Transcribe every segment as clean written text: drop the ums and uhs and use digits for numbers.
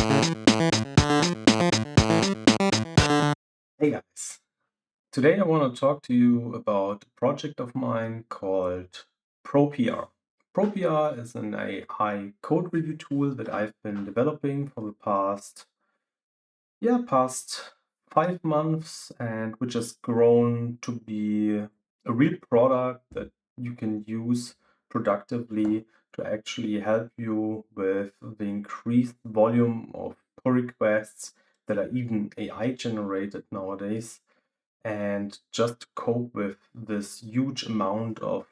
Hey guys, today I want to talk to you about a project of mine called ProPR. ProPR is an AI code review tool that I've been developing for the past 5 months, and which has grown to be a real product that you can use productively to actually help you with the increased volume of pull requests that are even AI generated nowadays, and just to cope with this huge amount of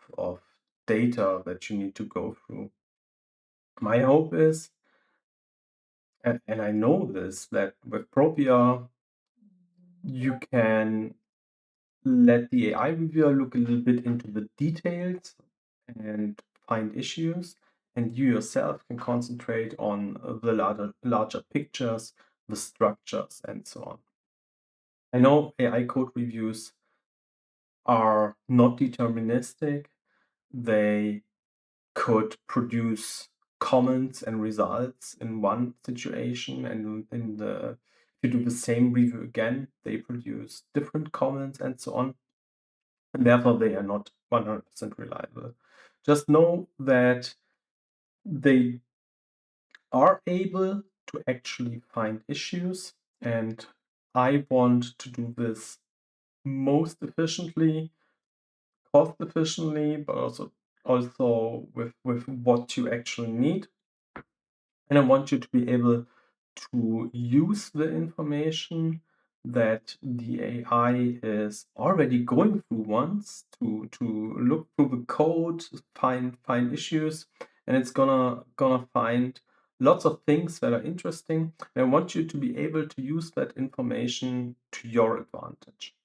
data that you need to go through. My hope is, and I know this, that with ProPR, you can let the AI reviewer look a little bit into the details and find issues, and you yourself can concentrate on the larger pictures, the structures, and so on. I know AI code reviews are not deterministic. They could produce comments and results in one situation, and if you do the same review again, they produce different comments and so on, and therefore they are not 100% reliable. Just know that they are able to actually find issues, and I want to do this most efficiently, cost efficiently, but also with what you actually need. And I want you to be able to use the information that the AI is already going through once, to look through the code, find issues, and it's gonna find lots of things that are interesting. And I want you to be able to use that information to your advantage.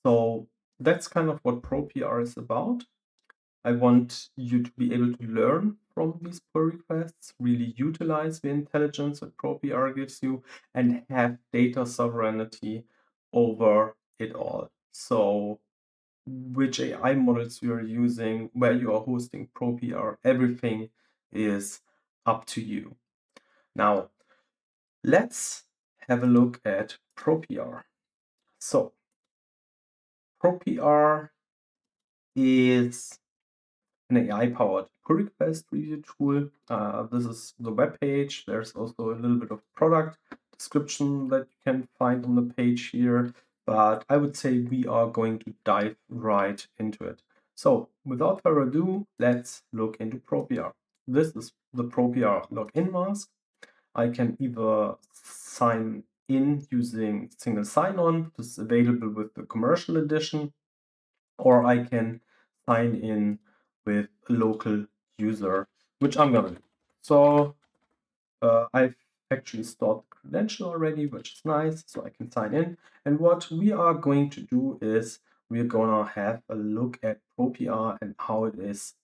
So that's kind of what ProPR is about. I want you to be able to learn from these pull requests, really utilize the intelligence that ProPR gives you, and have data sovereignty over it all. So which AI models you are using, where you are hosting ProPR, everything is up to you. Now, let's have a look at ProPR. So ProPR is an AI-powered pull request review tool. This is the web page. There's also a little bit of product description that you can find on the page here, but I would say we are going to dive right into it. So without further ado, let's look into ProPR. This is the ProPR login mask. I can either sign in using single sign-on. This is available with the commercial edition, or I can sign in with a local user, which I'm gonna do. So I've actually stored the credential already, which is nice, so I can sign in. And what we are going to do is we're gonna have a look at ProPR and how it is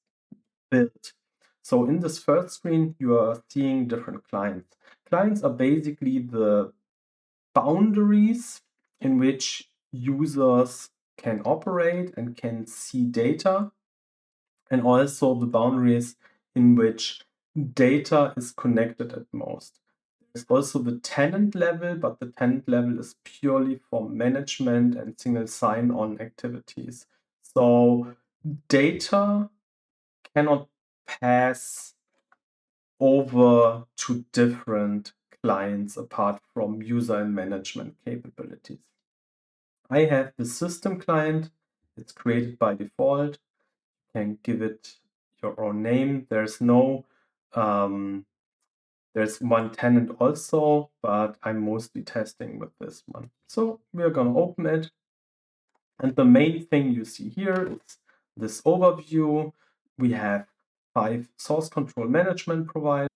built. So in this first screen, you are seeing different clients. Clients are basically the boundaries in which users can operate and can see data, and also the boundaries in which data is connected at most. There's also the tenant level, but the tenant level is purely for management and single sign-on activities. So data cannot pass over to different clients apart from user and management capabilities. I have the system client. It's created by default. You can give it your own name. There's one tenant also, but I'm mostly testing with this one. So we're gonna open it. And the main thing you see here is this overview. We have 5 source control management providers,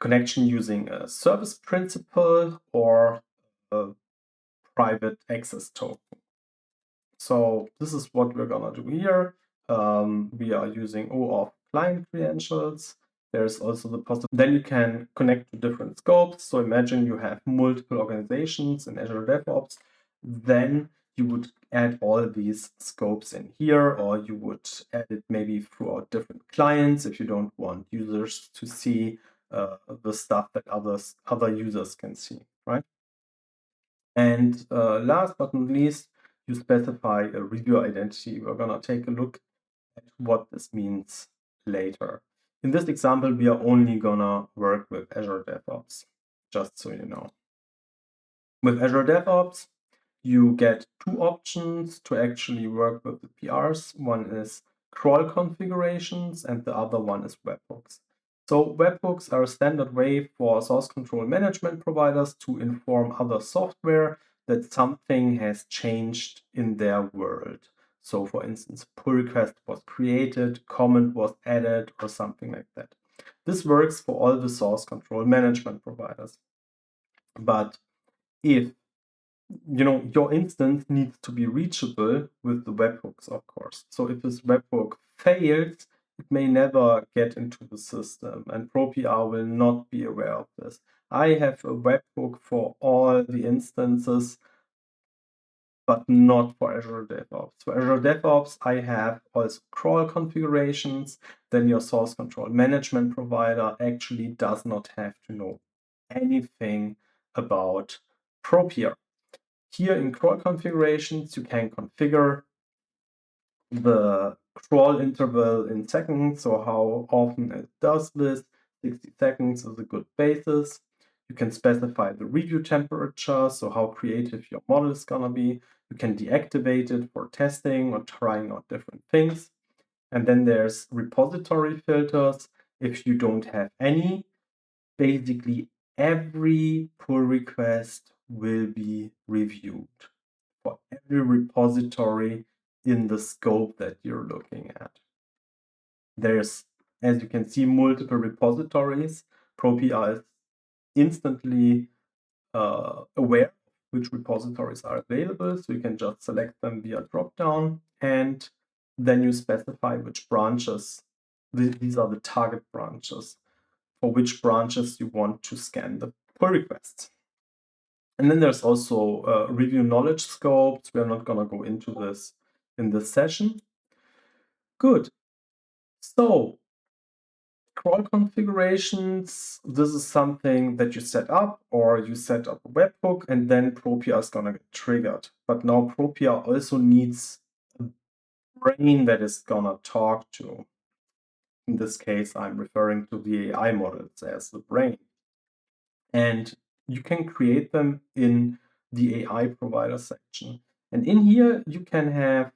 connection using a service principal or a private access token. So this is what we're gonna do here. We are using OAuth client credentials. There's also the possibility. Then you can connect to different scopes. So imagine you have multiple organizations in Azure DevOps. Then you would add all these scopes in here, or you would add it maybe throughout different clients if you don't want users to see the stuff that other users can see, right? And last but not least, you specify a reviewer identity. We're gonna take a look at what this means later. In this example, we are only gonna work with Azure DevOps, just so you know. With Azure DevOps, you get two options to actually work with the PRs. One is crawl configurations and the other one is webhooks. So webhooks are a standard way for source control management providers to inform other software that something has changed in their world. So for instance, pull request was created, comment was added, or something like that. This works for all the source control management providers. But if your instance needs to be reachable with the webhooks, of course. So if this webhook fails, it may never get into the system, and ProPR will not be aware of this. I have a webhook for all the instances, but not for Azure DevOps. For Azure DevOps, I have also crawl configurations. Then your source control management provider actually does not have to know anything about ProPR. Here in crawl configurations, you can configure the crawl interval in seconds, so how often it does this. 60 seconds is a good basis. You can specify the review temperature, so how creative your model is gonna be. You can deactivate it for testing or trying out different things. And then there's repository filters. If you don't have any, basically every pull request will be reviewed for every repository in the scope that you're looking at. There's, as you can see, multiple repositories. ProPR is instantly aware which repositories are available, so you can just select them via dropdown, and then you specify which branches. These are the target branches, for which branches you want to scan the pull requests. And then there's also review knowledge scopes. We're not going to go into this in this session. Good. So crawl configurations, this is something that you set up, or you set up a webhook and then ProPR is going to get triggered. But now ProPR also needs a brain that is going to talk to. In this case, I'm referring to the AI models as the brain. And you can create them in the AI provider section. And in here, you can have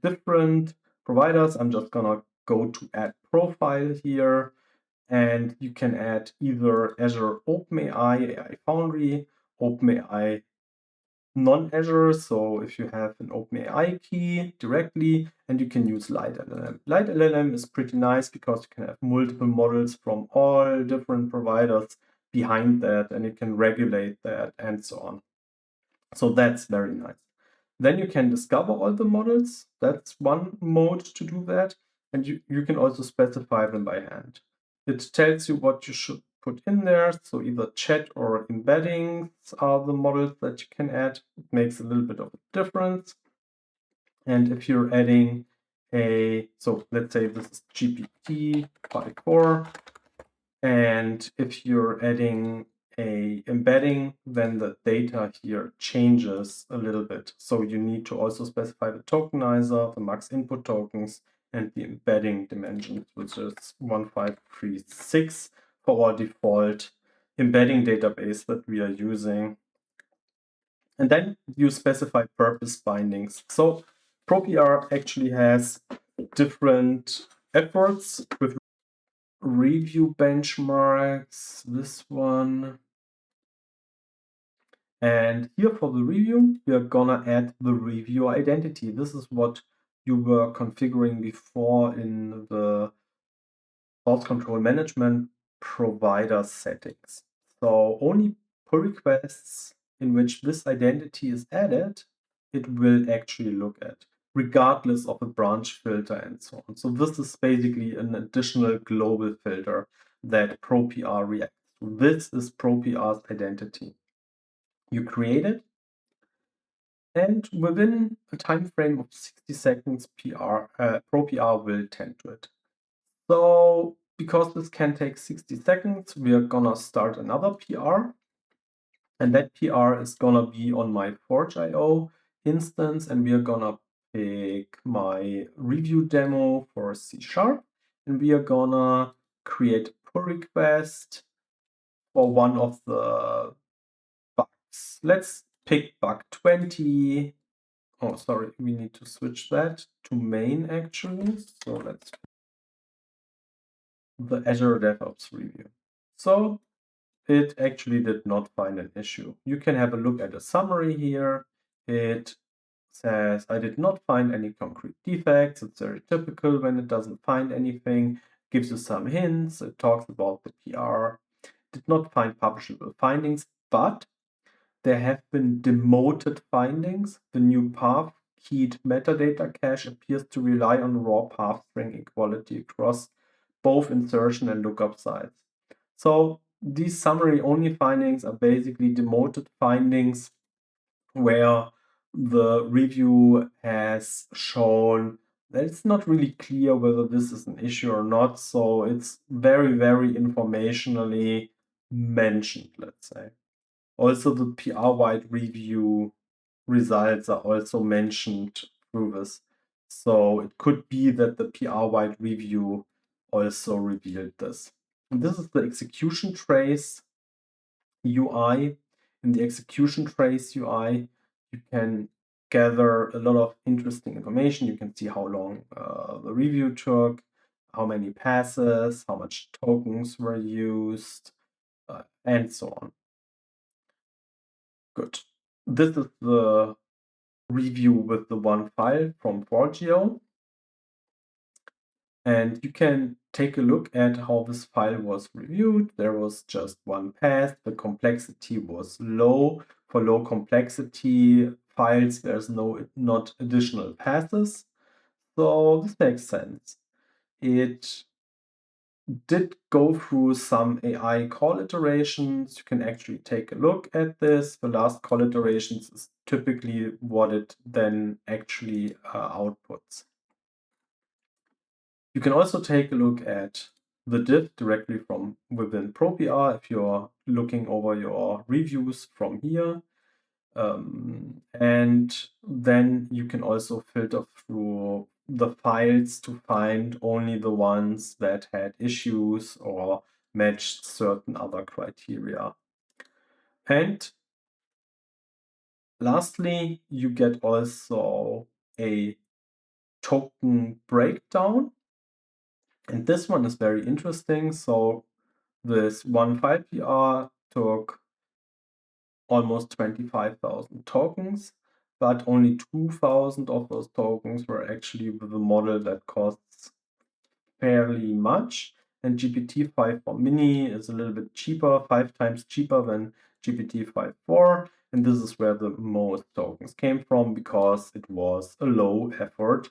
different providers. I'm just gonna go to add profile here, and you can add either Azure OpenAI AI Foundry, OpenAI non-Azure, so if you have an OpenAI key directly, and you can use LiteLLM. LiteLLM is pretty nice because you can have multiple models from all different providers behind that, and you can regulate that and so on. So that's very nice. Then you can discover all the models. That's one mode to do that. And you can also specify them by hand. It tells you what you should put in there. So either chat or embeddings are the models that you can add. It makes a little bit of a difference. And if you're adding so let's say this is GPT-5.4, and if you're adding a embedding, then the data here changes a little bit. So you need to also specify the tokenizer, the max input tokens, and the embedding dimensions, which is 1536 for our default embedding database that we are using. And then you specify purpose bindings. So ProPR actually has different efforts with review benchmarks, this one. And here for the review, we are gonna add the reviewer identity. This is what you were configuring before in the source control management provider settings. So only pull requests in which this identity is added, it will actually look at, regardless of a branch filter and so on. So this is basically an additional global filter that ProPR reacts to. This is ProPR's identity. You create it, and within a time frame of 60 seconds, ProPR will tend to it. So because this can take 60 seconds, we are gonna start another PR. And that PR is gonna be on my Forge.io instance, and we are gonna pick my review demo for C#, and we are gonna create a pull request for one of the bugs. Let's pick bug 20. Oh, sorry, we need to switch that to main actually. So let's the Azure DevOps review. So it actually did not find an issue. You can have a look at the summary here. It says, I did not find any concrete defects. It's very typical when it doesn't find anything. Gives you some hints. It talks about the PR. Did not find publishable findings, but there have been demoted findings. The new path keyed metadata cache appears to rely on raw path string equality across both insertion and lookup sites. So these summary only findings are basically demoted findings where the review has shown that it's not really clear whether this is an issue or not. So it's very, very informationally mentioned, let's say. Also, the PR-wide review results are also mentioned through this. So it could be that the PR-wide review also revealed this. And this is the execution trace UI. In the execution trace UI, you can gather a lot of interesting information. You can see how long the review took, how many passes, how much tokens were used, and so on. Good. This is the review with the one file from Forgio. And you can take a look at how this file was reviewed. There was just one pass. The complexity was low. For low complexity files, there's not additional passes. So this makes sense. It did go through some AI call iterations. You can actually take a look at this. The last call iterations is typically what it then actually outputs. You can also take a look at the diff directly from within ProPR if you're looking over your reviews from here. And then you can also filter through the files to find only the ones that had issues or matched certain other criteria. And lastly, you get also a token breakdown. And this one is very interesting. So this one file PR took almost 25,000 tokens, but only 2,000 of those tokens were actually with a model that costs fairly much. And GPT-5 Mini is a little bit cheaper, 5 times cheaper than GPT-5.4. And this is where the most tokens came from because it was a low effort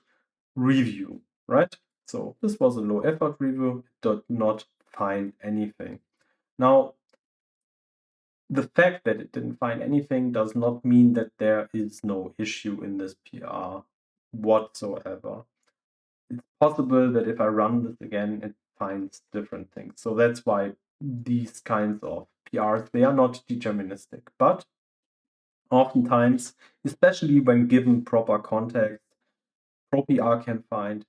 review, right? So this was a low effort review, it did not find anything. Now, the fact that it didn't find anything does not mean that there is no issue in this PR whatsoever. It's possible that if I run this again, it finds different things. So that's why these kinds of PRs, they are not deterministic, but oftentimes, especially when given proper context, ProPR can find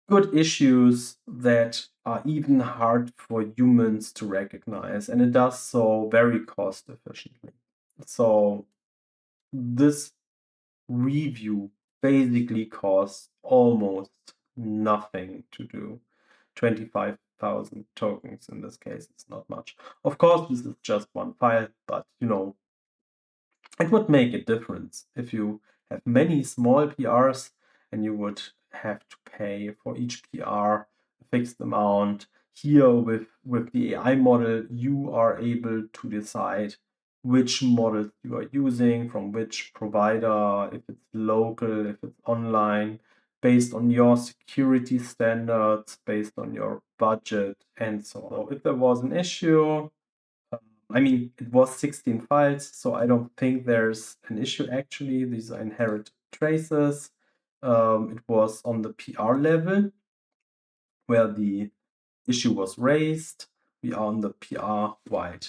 good issues that are even hard for humans to recognize, and it does so very cost efficiently. So this review basically costs almost nothing to do. 25,000 tokens in this case, it's not much. Of course, this is just one file, but it would make a difference if you have many small PRs and you would have to pay for each PR a fixed amount. Here with the AI model, you are able to decide which models you are using, from which provider, if it's local, if it's online, based on your security standards, based on your budget, and so on. So if there was an issue, I mean, it was 16 files, so I don't think there's an issue actually. These are inherited traces. It was on the PR level where the issue was raised. We are on the PR wide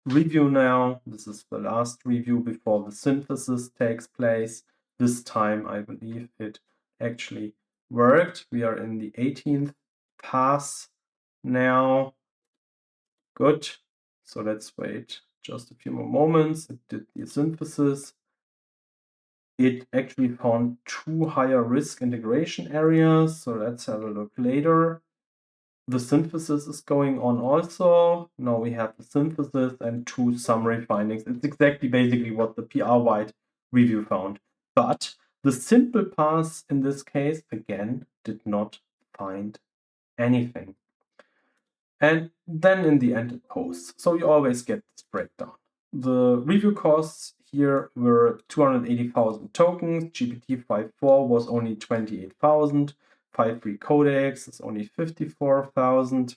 review now. This is the last review before the synthesis takes place. This time, I believe it actually worked. We are in the 18th pass now. Good. So let's wait just a few more moments. It did the synthesis. It actually found 2 higher risk integration areas. So let's have a look later. The synthesis is going on also. Now we have the synthesis and 2 summary findings. It's exactly basically what the PR-wide review found. But the simple pass in this case, again, did not find anything. And then in the end it posts. So you always get this breakdown. The review costs here were 280,000 tokens. GPT-5.4 was only 28,000. 5.3 codex is only 54,000.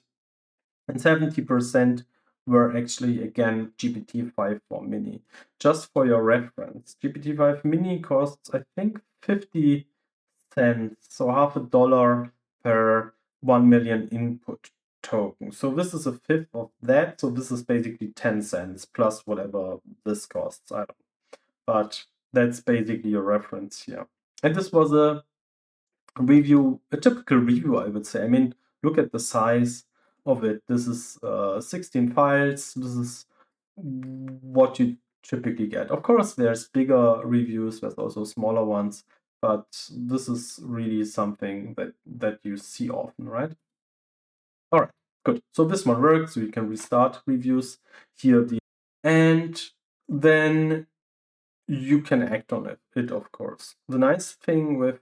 And 70% were actually, again, GPT-5.4 mini. Just for your reference, GPT-5 mini costs, I think, 50 cents, so $0.50 per 1 million input token. So this is a fifth of that. So this is basically 10 cents plus whatever this costs. I don't know. But that's basically your reference here. And this was a review, a typical review, I would say. I mean, look at the size of it. This is 16 files. This is what you typically get. Of course, there's bigger reviews, there's also smaller ones, but this is really something that you see often, right? All right, good. So this one works, so you can restart reviews here. And then you can act on it, of course. The nice thing with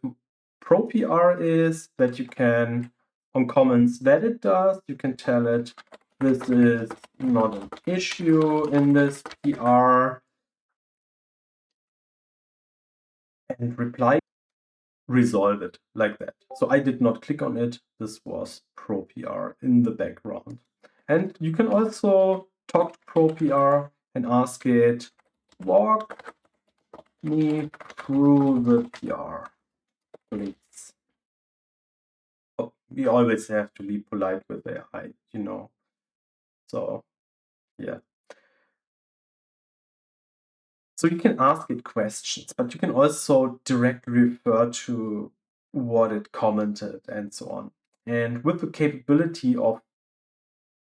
ProPR is that you can, on comments that it does, you can tell it this is not an issue in this PR and reply, resolve it like that. So I did not click on it. This was ProPR in the background. And you can also talk to ProPR and ask it, walk me through the PR, please. Oh, we always have to be polite with AI, you know. So, yeah. So you can ask it questions, but you can also directly refer to what it commented and so on. And with the capability of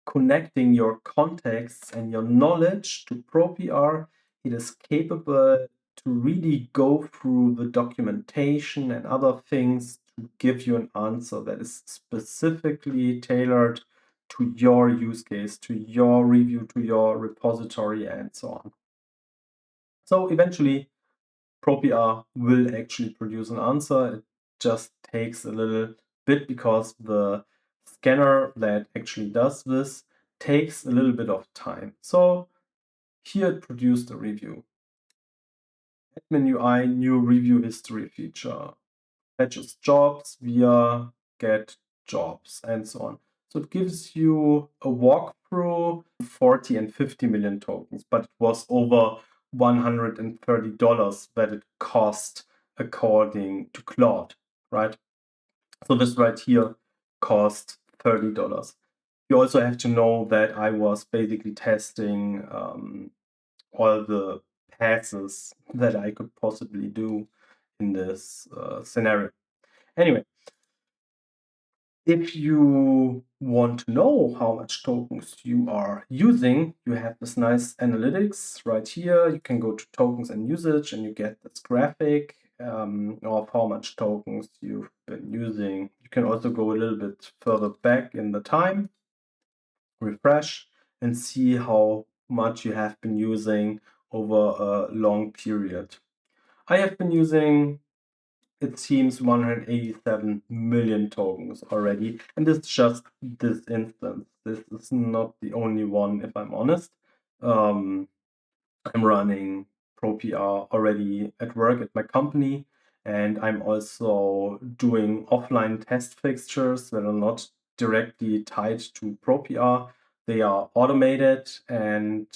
connecting your contexts and your knowledge to ProPR, it is capable to really go through the documentation and other things to give you an answer that is specifically tailored to your use case, to your review, to your repository, and so on. So eventually, ProPR will actually produce an answer. It just takes a little bit because the scanner that actually does this takes a little bit of time. So here it produced a review. Admin UI, new review history feature. Fetches jobs via get jobs and so on. So it gives you a walkthrough, 40 and 50 million tokens, but it was over $130 that it cost according to Claude, right? So this right here cost $30. You also have to know that I was basically testing all the passes that I could possibly do in this scenario. Anyway, if you want to know how much tokens you are using, you have this nice analytics right here. You can go to tokens and usage and you get this graphic of how much tokens you've been using. You can also go a little bit further back in the time, refresh, and see how much you have been using over a long period. I have been using, it seems, 187 million tokens already, and it's just this instance. This is not the only one, if I'm honest. I'm running ProPR already at work at my company, and I'm also doing offline test fixtures that are not directly tied to ProPR. They are automated, and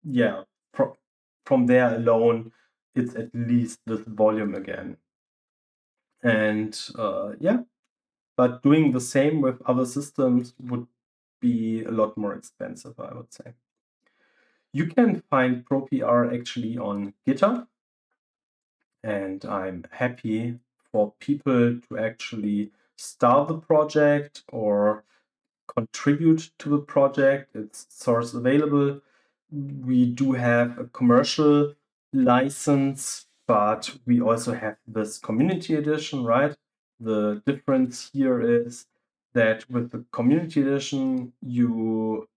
yeah, from there alone, it's at least this volume again. And yeah, but doing the same with other systems would be a lot more expensive, I would say. You can find ProPR actually on GitHub, and I'm happy for people to actually start the project or contribute to the project. It's source available. We do have a commercial license, but we also have this community edition, right? The difference here is that with the community edition, you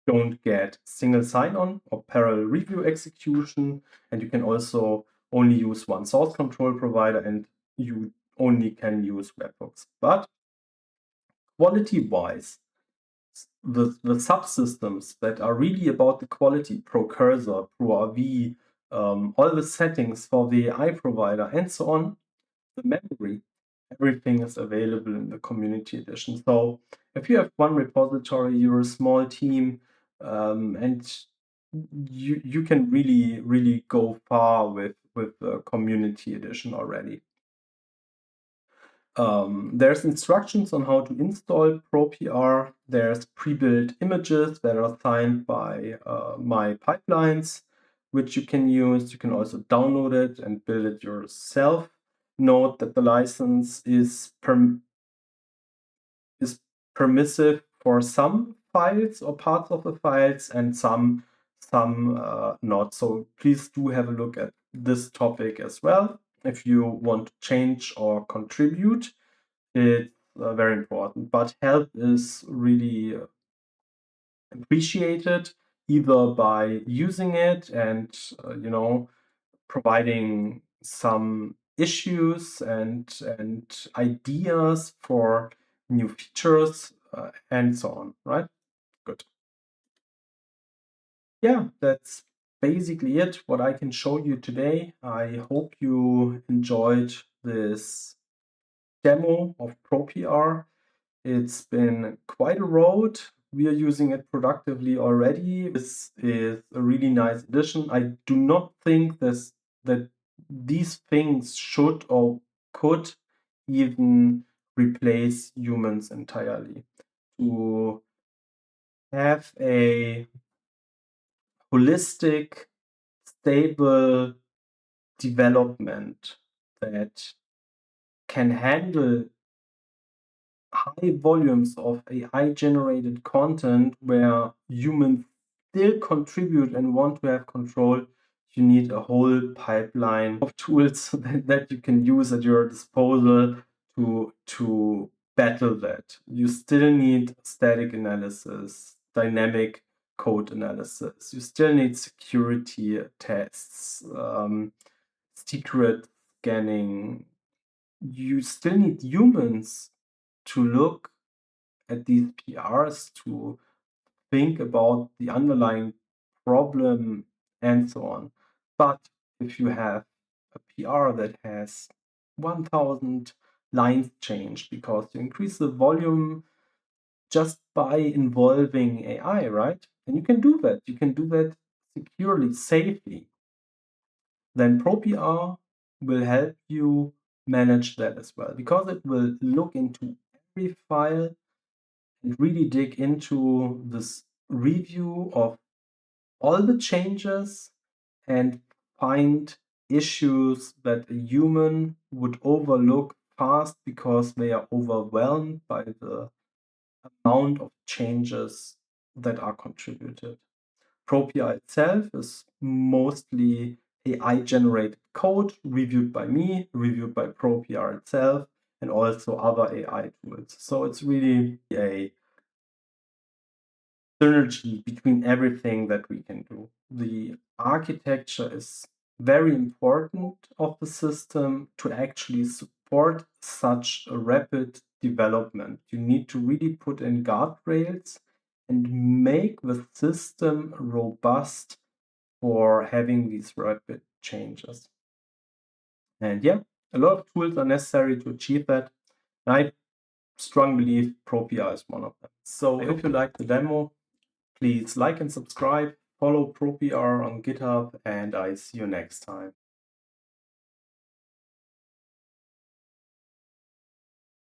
don't get single sign-on or parallel review execution, and you can also only use one source control provider, and you only can use webhooks. But quality-wise, the subsystems that are really about the quality, ProCursor, ProRV, all the settings for the AI provider, and so on, the memory, everything is available in the community edition. So if you have one repository, you're a small team, and you can really go far with the community edition already. There's instructions on how to install ProPR. There's pre-built images that are signed by my pipelines, which you can use. You can also download it and build it yourself. Note that the license is permissive for some files or parts of the files, and some not. So please do have a look at this topic as well. If you want to change or contribute, it's very important. But help is really appreciated, either by using it and providing some issues and ideas for new features and so on, right? Good. Yeah, that's basically it, what I can show you today. I hope you enjoyed this demo of ProPR. It's been quite a road. We are using it productively already. This is a really nice addition. I do not think that these things should or could even replace humans entirely. To have a holistic, stable development that can handle high volumes of AI-generated content where humans still contribute and want to have control, you need a whole pipeline of tools that you can use at your disposal to battle that. You still need static analysis, dynamic code analysis. You still need security tests, secret scanning. You still need humans to look at these PRs, to think about the underlying problem and so on. But if you have a PR that has 1,000 lines changed because you increase the volume just by involving AI, right? And you can do that. You can do that securely, safely. Then ProPR will help you manage that as well, because it will look into every file and really dig into this review of all the changes and find issues that a human would overlook fast because they are overwhelmed by the amount of changes that are contributed. ProPR itself is mostly AI-generated code reviewed by me, reviewed by ProPR itself, and also other AI tools. So it's really a synergy between everything that we can do. The architecture is very important of the system to actually support such a rapid development. You need to really put in guardrails and make the system robust for having these rapid changes. And yeah, a lot of tools are necessary to achieve that. And I strongly believe ProPR is one of them. So I hope you liked the demo. Please like and subscribe, follow ProPR on GitHub, and I see you next time.